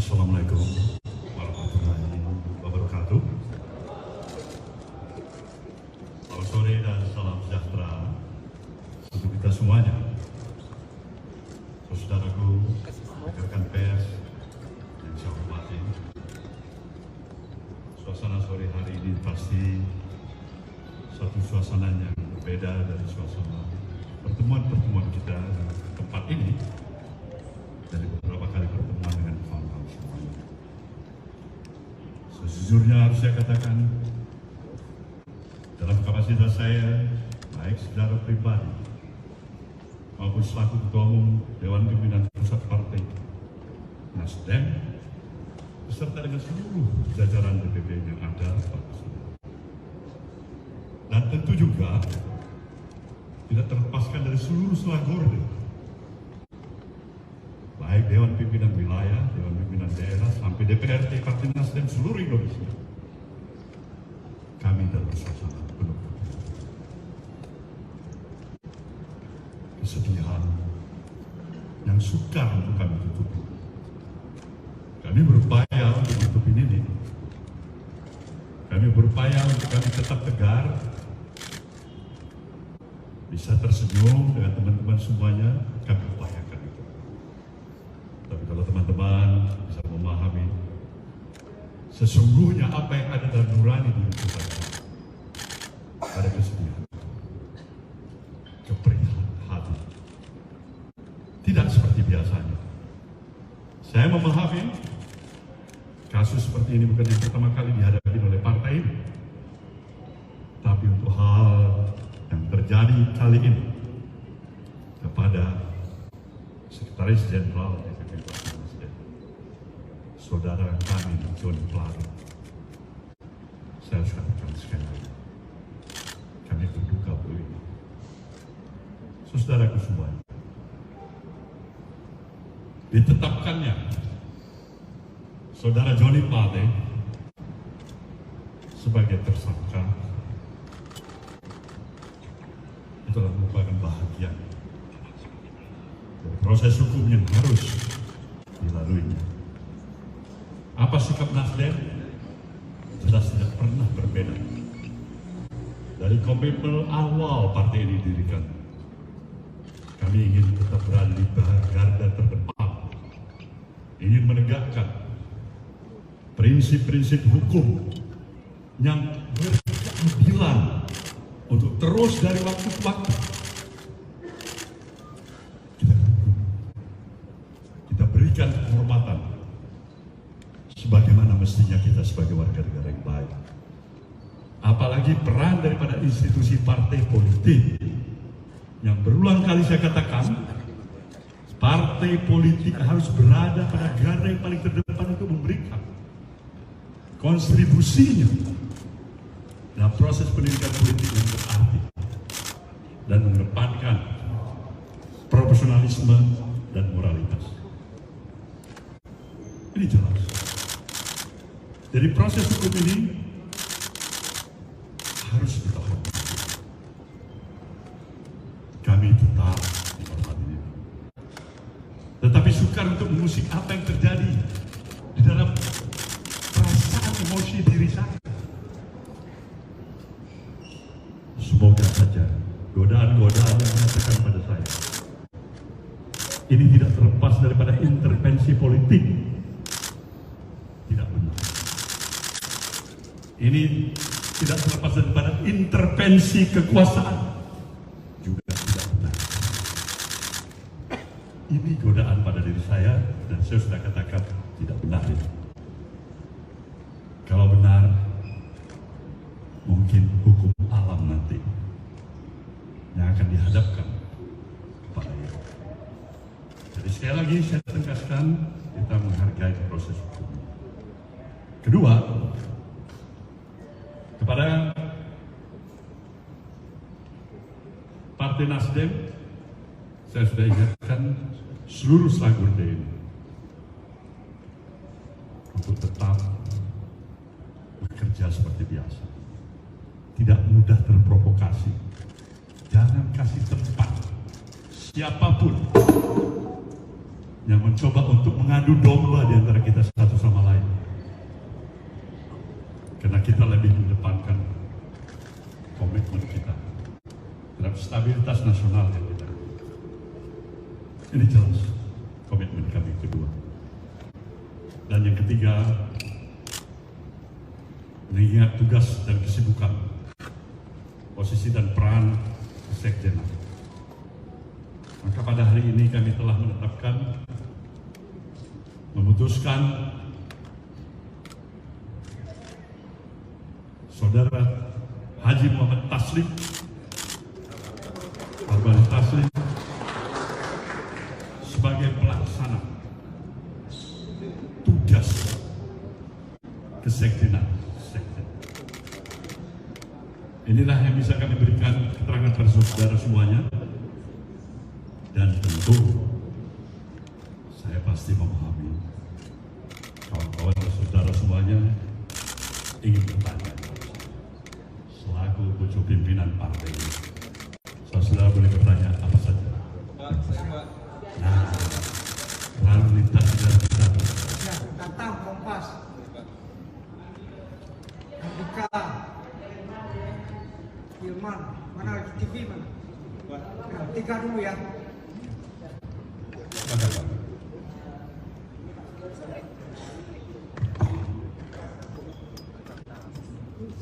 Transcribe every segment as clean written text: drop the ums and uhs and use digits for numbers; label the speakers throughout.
Speaker 1: Assalamualaikum warahmatullahi wabarakatuh. Selamat sore dan salam sejahtera untuk kita semuanya. Saudaraku, rekan pers yang saya hormati, suasana sore hari ini pasti satu suasana yang berbeda dari suasana pertemuan-pertemuan kita di tempat ini dari beberapa kali pertemuan dengan kawan-kawan semuanya. Sejujurnya harus saya katakan, dalam kapasitas saya, baik secara pribadi maupun selaku Ketua Umum Dewan Pimpinan Pusat Partai Nasdem, beserta dengan seluruh jajaran DPP yang ada, dan tentu juga tidak terlepaskan dari seluruh selagorde, baik Dewan Pimpinan Wilayah, Dewan Pimpinan Daerah, sampai DPRD Partai Nasdem seluruh Indonesia. Kami dalam suasana penuh kesedihan yang sukar untuk kami tutupi. Kami berupaya untuk tutupin ini. Kami berupaya untuk kami tetap tegar, bisa tersenyum dengan teman-teman semuanya. Kami upayakan itu. Tapi kalau teman-teman bisa memahami sesungguhnya apa yang ada dalam nurani diri kita, ada kesedihan, keprihatin hati, tidak seperti biasanya. Saya memahami kasus seperti ini bukan yang pertama kali dihadapi oleh partai ini, tapi untuk hal yang terjadi kali ini kepada Sekretaris Jenderal DPP Partai Nasdem, saudara kami Johnny Plate, saya harus katakan sekali lagi, kami berduka untuk ini. Saudaraku semua, ditetapkannya saudara Johnny Plate sebagai tersangka itulah merupakan bahagian dari proses hukum yang harus dilaluinya. Apa sikap Nasdem? Jelas tidak pernah berbeda. Dari komitmen awal partai ini didirikan, kami ingin tetap berada di garda terdepan, ingin menegakkan prinsip-prinsip hukum yang berkeadilan untuk terus dari waktu ke waktu kita berikan kehormatan sebagaimana mestinya kita sebagai warga negara yang baik. Apalagi peran daripada institusi partai politik yang berulang kali saya katakan, partai politik harus berada pada garda yang paling terdepan untuk memberikan kontribusinya dalam proses pendidikan politik yang berarti dan mengedepankan profesionalisme dan moralitas. Ini jelas. Jadi proses hukum ini harus kita hormati. Kami tetap menghormati ini. Tetapi sukar untuk mengusik apa yang terjadi di dalam perasaan emosi diri saya. Semoga saja godaan-godaan yang dikatakan pada saya ini tidak terlepas daripada intervensi politik. Tidak benar. Ini tidak terlepas daripada intervensi kekuasaan. Juga tidak benar. Ini godaan pada diri saya dan saya sudah katakan tidak benar itu. Kalau benar, mungkin hukum alam nanti yang akan dihadapkan kepada itu. Jadi sekali lagi saya tegaskan, kita menghargai proses hukum. Kedua, kepada Partai Nasdem, saya sudah ingatkan seluruh selagurde ini untuk tetap bekerja seperti biasa. Tidak mudah terprovokasi. Jangan kasih tempat siapapun yang mencoba untuk mengadu domba di antara kita satu sama lain. Karena kita lebih mengedepankan komitmen kita terhadap stabilitas nasional yang kita. Ini jelas komitmen kami kedua. Dan yang ketiga, mengingat tugas dan kesibukan, posisi dan peran Sekjenan. Maka pada hari ini kami telah menetapkan, memutuskan Saudara Haji Muhammad Taslim sebagai pelaksana tugas kesekjenan. Inilah yang bisa kami berikan keterangan kepada saudara semuanya, dan tentu saya pasti memahami kawan-kawan dan saudara semuanya ingin bertanya selaku pucuk pimpinan partai ini. Saudara boleh bertanya apa saja. Nah, lalu lintas dan kita.
Speaker 2: Ya, datang Kompas. Andika, Hilman, mana TV mana? Ya, 3 dulu ya.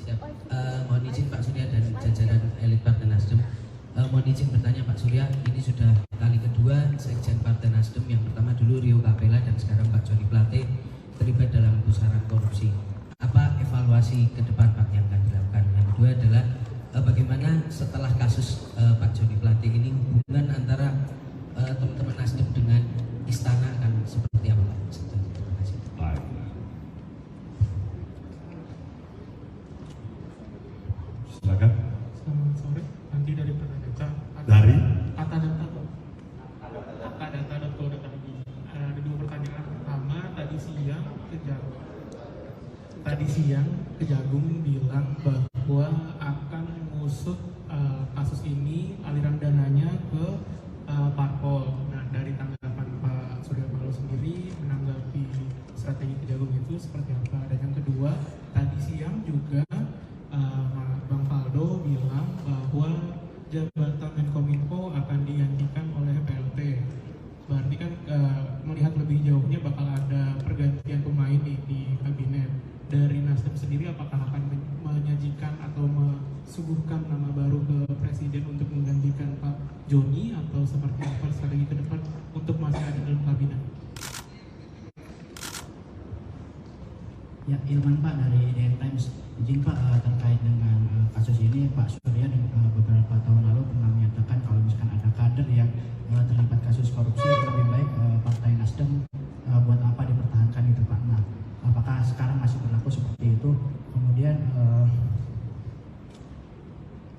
Speaker 3: Siap. Mohon izin Pak Surya dan jajaran elit Partai Nasdem. Mohon izin bertanya Pak Surya, ini sudah kali kedua Sekjen Partai Nasdem, yang pertama dulu Rio Capella dan sekarang Pak Joni Plate terlibat dalam pusaran korupsi. Apa evaluasi ke depan Pak yang akan dilakukan? Yang kedua adalah bagaimana setelah kasus Pak Joni Plate ini hubungan antara teman-teman Nasdem dengan istana akan seperti apa Pak? Terima kasih.
Speaker 1: Baik. Silakan.
Speaker 4: Selamat sore, nanti dari Perdata.
Speaker 1: Dari
Speaker 4: Atadata, Pak. Atadata.co.id. Ada 2 pertanyaan. Pertama, tadi siang Kejagung bilang bahwa akan mengusut kasus ini, aliran dananya ke parpol. Nah, dari tanggapan Pak Surya Paloh sendiri menanggapi strategi Kejagung itu seperti apa? Dan yang kedua, tadi siang juga Bang Faldo bilang bahwa jabatan Menkominfo akan digantikan oleh PLT. Berarti kan melihat lebih jauhnya bakal ada pergantian pemain di kabinet. Dari Nasdem sendiri apakah akan menyajikan atau menyuguhkan nama baru ke Presiden untuk menggantikan Pak Joni, atau seperti apa strategi ke depan untuk masih ada dalam kabinet?
Speaker 5: Ya, Ilman Pak dari DN Times. Izin Pak, terkait dengan kasus ini, Pak Surya beberapa tahun lalu pernah menyatakan kalau misalkan ada kader yang terlibat kasus korupsi, lebih baik Partai Nasdem buat apa dipertahankan itu Pak. Nah, apakah sekarang masih berlaku seperti itu? Kemudian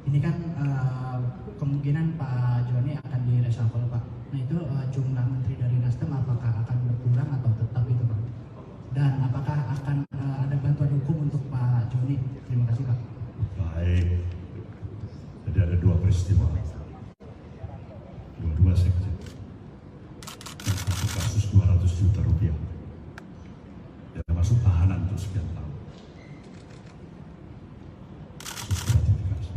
Speaker 5: ini kan kemungkinan Pak Joni akan direshuffle Pak. Nah, itu jumlah menteri dari Nasdem apakah akan berkurang atau tetap itu Pak? Dan apakah akan ada bantuan hukum untuk Pak Joni? Terima kasih Pak.
Speaker 1: baik. Jadi ada 2 peristiwa. Dua sekjen. Yang satu kasus 200 juta rupiah. Dia masuk tahanan untuk sekian tahun. Kasus gratifikasi.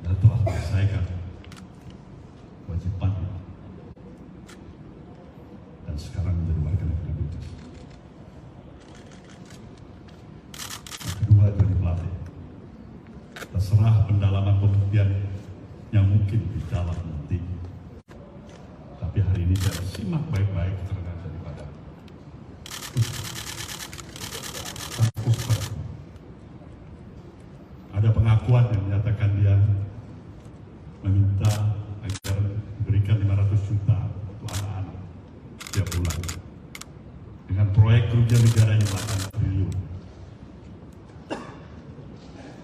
Speaker 1: Dan telah menyelesaikan kewajiban dan sekarang menjadi warga negara bebas. Yang kedua, Joni Plate. Terserah pendalaman pembuktian yang mungkin di dalam nanti. Tapi hari ini saya simak baik-baik keterangan daripada ada pengakuan yang menyatakan dia meminta agar diberikan 500 juta untuk anak-anak tiap bulan dengan proyek kerugian negara yang 8 triliun.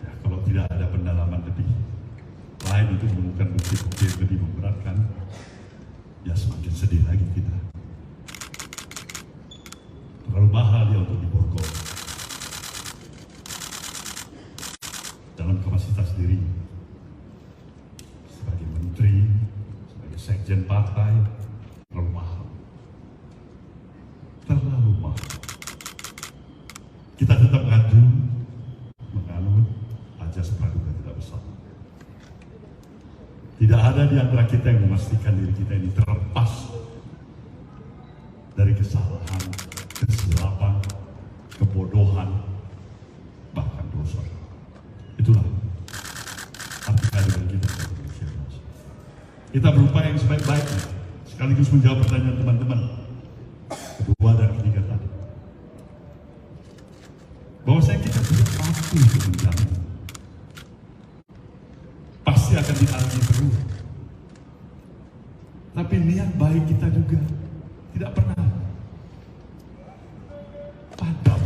Speaker 1: Ya, kalau tidak ada pendalaman lebih lain untuk menemukan bukti-bukti yang lebih memberatkan, ya semakin sedih lagi kita. Terlalu mahal dia untuk diborgol dalam kapasitas diri sebagai menteri, sebagai sekjen partai, terlalu mahal. tetap maju menganut ajas praduga tidak bersalah. Tidak ada di antara kita yang memastikan diri kita ini terlepas dari kesalahan, kesilapan, kebodohan, bahkan dosa. Itulah arti kehidupan kita sebagai manusia biasa. Kita berupaya yang sebaik-baiknya, sekaligus menjawab pertanyaan teman-teman kedua dan ketiga tadi. Bahwasanya kita tidak mampu untuk menjamin. Pasti akan dialami terus. Tapi niat baik kita juga tidak pernah padam.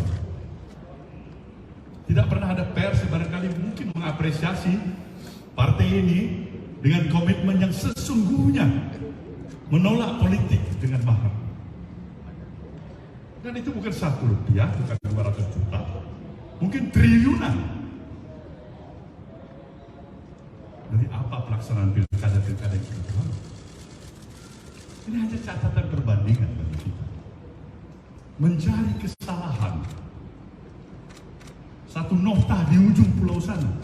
Speaker 1: Tidak pernah ada pers yang barangkali mungkin mengapresiasi partai ini dengan komitmen yang sesungguhnya menolak politik dengan mahal. Dan itu bukan Rp1, bukan 200 juta, mungkin triliunan. Dari apa pelaksanaan pilkada-pilkada yang sudah lalu? Ini hanya catatan perbandingan bagi kita. Mencari kesalahan satu nokta di ujung pulau sana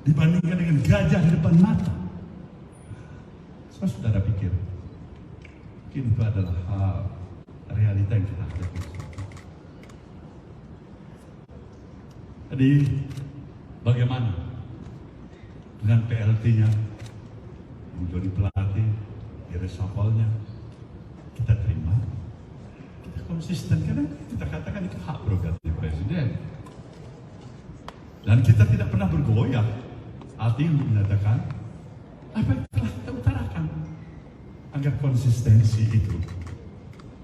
Speaker 1: dibandingkan dengan gajah di depan mata. Saudara pikir mungkin itu adalah hal realita yang kita hadapi. Jadi bagaimana dengan PLT-nya, menjadi pelatih, di reshuffle-nya, kita terima, kita konsisten karena kita katakan itu hak prerogatif presiden. Dan kita tidak pernah bergoyah hati untuk menyatakan apa yang telah kita utarakan agar konsistensi itu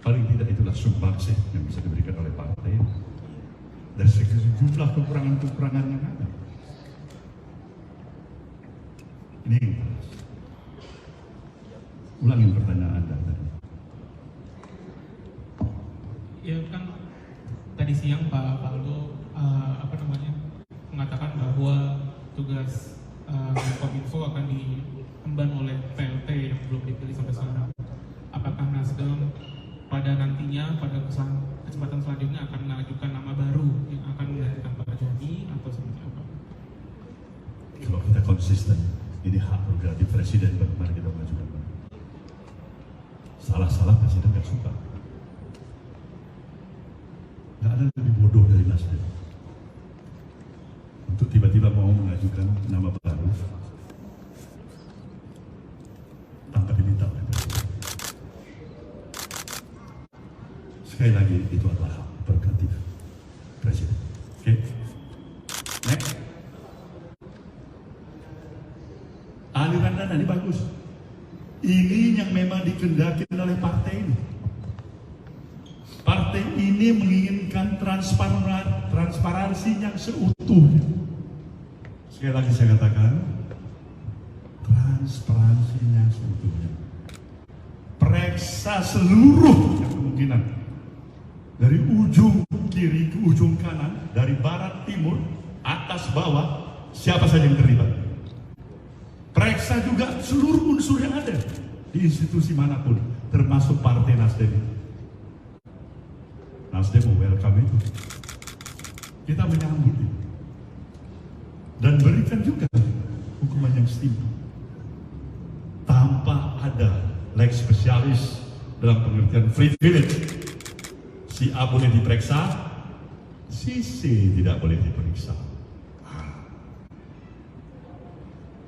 Speaker 1: paling tidak itulah sumbangsih yang bisa diberikan oleh partai dari sejumlah kekurangan-kekurangan yang ada. Ini ulangin pertanyaan Anda tadi.
Speaker 4: Ya kan tadi siang Pak Faldo mengatakan bahwa tugas Kominfo akan diemban oleh PLT yang belum dipilih sampai sekarang. Apakah Nasdem pada nantinya pada kesempatan selanjutnya akan mengajukan nama baru yang akan menggantikan Pak Joni atau seperti apa?
Speaker 1: Kalau kita konsisten, ini hak prerogatif presiden bagaimana kita mengajukan. Salah-salah presiden nggak suka. Nggak ada lebih bodoh dari Nasdem untuk tiba-tiba mau mengajukan nama baru tanpa diminta oleh presiden. Sekali lagi itu adalah hak prerogatif presiden. Oke? Next. Aliran dana ini bagus. Ini yang memang dikehendaki oleh partai ini. Partai ini menginginkan transparansi yang seutuhnya. Sekali lagi saya katakan, transparansi yang seutuhnya. Periksa seluruh kemungkinan dari ujung kiri ke ujung kanan, dari barat timur, atas bawah, siapa saja yang terlibat. Periksa juga seluruh unsur yang ada di institusi manapun, termasuk Partai Nasdem. Nasdem welcome itu. Kita menyambut itu. Dan berikan juga hukuman yang setimpal. Tanpa ada lex spesialis dalam pengertian privilege. Si A boleh diperiksa, si C tidak boleh diperiksa.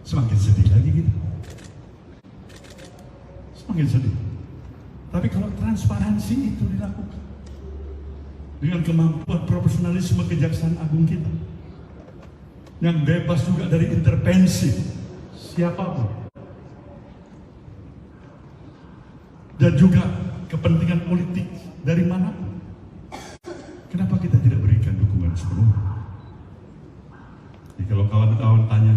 Speaker 1: Semakin sedih lagi kita. Semakin sedih. Tapi kalau transparansi itu dilakukan dengan kemampuan profesionalisme Kejaksaan Agung kita yang bebas juga dari intervensi siapapun dan juga kepentingan politik dari manapun, kenapa kita tidak berikan dukungan sepenuhnya? Jadi kalau kawan-kawan tanya,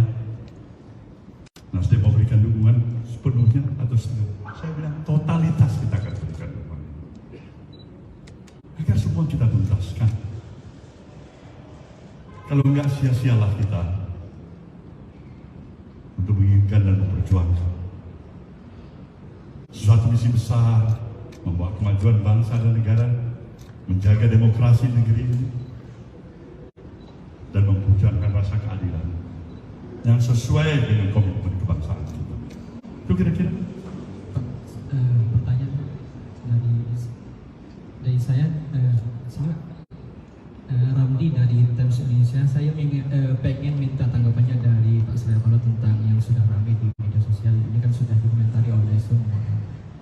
Speaker 1: Nasdem mau berikan dukungan sepenuhnya atau setengah? Saya bilang totalitas kita akan berikan dukungan agar semua kita tuntaskan. Kalau enggak, sia-sialah kita untuk menginginkan dan memperjuangkan suatu misi besar, membawa kemajuan bangsa dan negara menjaga demokrasi negeri ini, dan memperjuangkan rasa keadilan yang sesuai dengan komitmen kebangsaan kita. Itu kira-kira.
Speaker 6: Pertanyaan dari saya, Ramdi dari Times Indonesia. Saya pengen minta tanggapannya dari Pak Surya Paloh tentang yang sudah ramai di media sosial. Ini kan sudah dikomentari oleh semua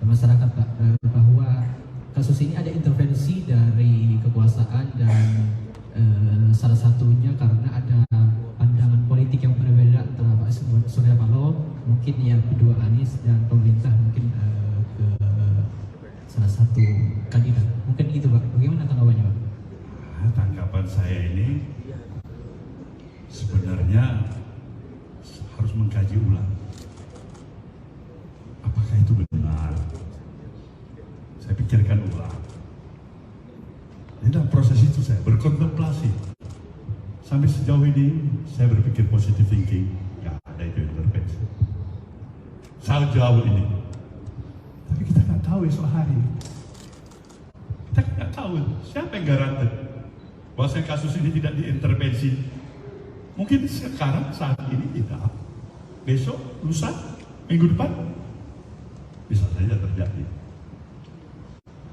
Speaker 6: masyarakat, Pak, bahwa kasus ini ada intervensi dari kekuasaan dan salah satunya karena ada pandangan politik yang berbeda antara Pak Surya Paloh, mungkin yang kedua Anies, dan pemerintah mungkin ke salah satu kandidat. Mungkin itu, Pak. Bagaimana tanggapannya, Pak?
Speaker 1: Tanggapan saya ini sebenarnya harus mengkaji ulang. Apakah itu benar? Saya pikirkan ulang. Di dalam proses itu saya berkontemplasi. Sampai sejauh ini saya berpikir positive thinking. Gak ada itu intervensi. Sejauh ini. Tapi kita nggak tahu esok hari. Kita nggak tahu siapa yang garanti bahwa kasus ini tidak diintervensi. Mungkin sekarang, saat ini tidak. Besok, lusa, minggu depan, bisa saja terjadi.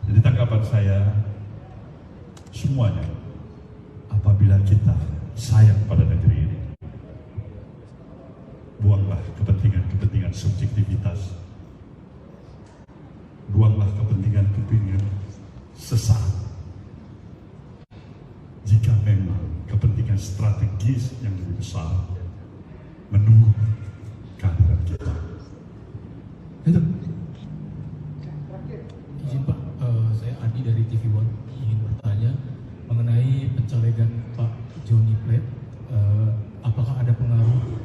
Speaker 1: Jadi tanggapan saya, semuanya, apabila kita sayang pada negeri ini, buanglah kepentingan subjektivitas, buanglah kepentingan sesaat. Jika memang kepentingan strategis yang lebih besar menunggu kehadiran kita. Itu.
Speaker 4: Izin Pak, saya Adi dari TV One ingin bertanya mengenai pencalegan Pak Johnny Plate. Apakah ada pengaruh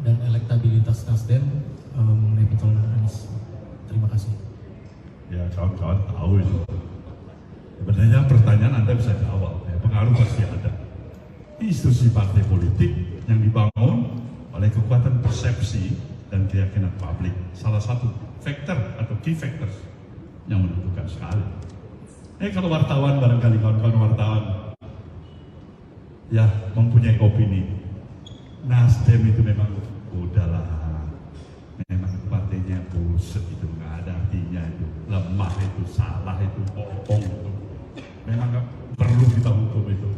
Speaker 4: dan elektabilitas Nasdem mengenai pencalonan Anies? Terima kasih.
Speaker 1: Ya, kawan-kawan tahu itu. Sebenarnya pertanyaan Anda bisa jawab. Pengaruh pasti ada. Institusi partai politik yang dibangun oleh kekuatan persepsi dan keyakinan publik, salah satu faktor atau key factors yang menentukan sekali. Kalau wartawan, barangkali kawan-kawan wartawan ya mempunyai opini, Nasdem itu memang udahlah, memang partainya buset, itu nggak ada artinya, itu lemah, itu salah, itu bohong, itu memang nggak perlu kita hukum, itu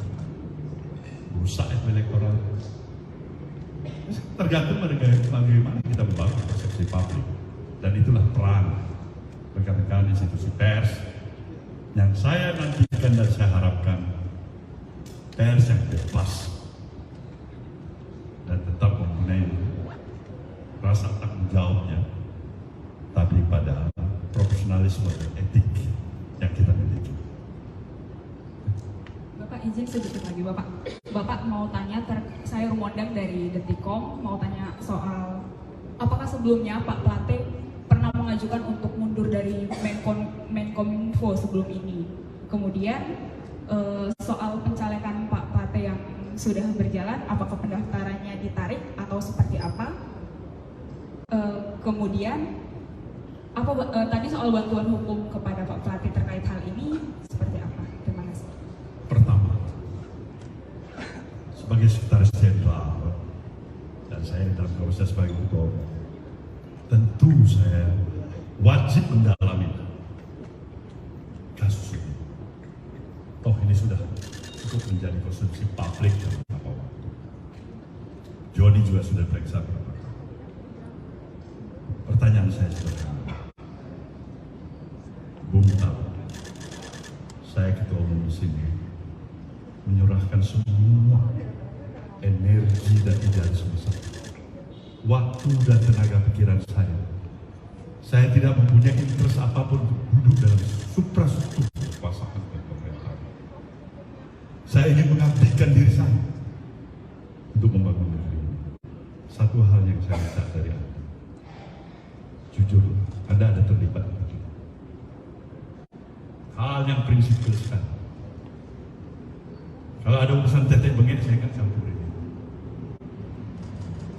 Speaker 1: rusak itu elektoral. Tergantung bagaimana kita membangun persepsi publik, dan itulah peran rekan-rekan institusi pers yang saya nantikan dan saya harapkan, pers yang bebas dan tetap mempunyai rasa tanggung jawabnya, tapi pada profesionalisme dan etik yang kita miliki.
Speaker 7: Bapak izin sedikit lagi, Bapak mau tanya, saya Rumondang dari Detikkom, mau tanya soal apakah sebelumnya Pak Plate pernah mengajukan untuk mundur dari Menkominfo sebelum ini. Kemudian soal pencalekan Pak Plate yang sudah berjalan, apakah pendaftarannya ditarik atau seperti apa? Kemudian tadi soal bantuan hukum kepada Pak Plate terkait hal ini seperti apa? Terima kasih.
Speaker 1: Pertama, sebagai sekretaris jenderal dan saya dalam proses sebagai ketua, tentu saya wajib mendalami kasus ini. Toh ini sudah cukup menjadi konsumsi publik dalam beberapa waktu. Joni juga sudah periksa beberapa kali. Pertanyaan saya sederhana, Bung tahu, saya ketua umum di sini menyerahkan semua energi dan idealisme saya, waktu dan tenaga pikiran saya. Saya tidak mempunyai interest apapun untuk duduk dalam suprastruktur kekuasaan dan pemerintahan. Saya ingin mengabdikan diri saya untuk membangun negeri ini. Satu hal yang saya minta dari Anda, jujur, Anda ada terlibat di hal yang prinsipil sekali. Kalau ada urusan tetek bengek, saya akan campur ini.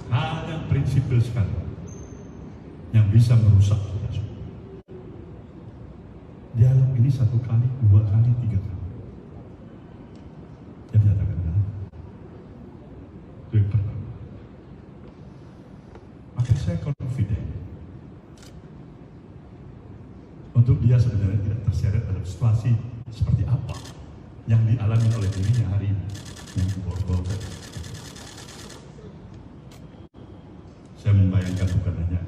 Speaker 1: Hal yang prinsipil sekali, yang bisa merusak kita semua. Dialog ini 1 kali, 2 kali, 3 kali. Itu yang pertama. Maka saya confident untuk dia sebenarnya tidak terseret dalam situasi seperti apa yang dialami oleh dirinya hari ini, yang diborgol. Saya membayangkan bukan hanya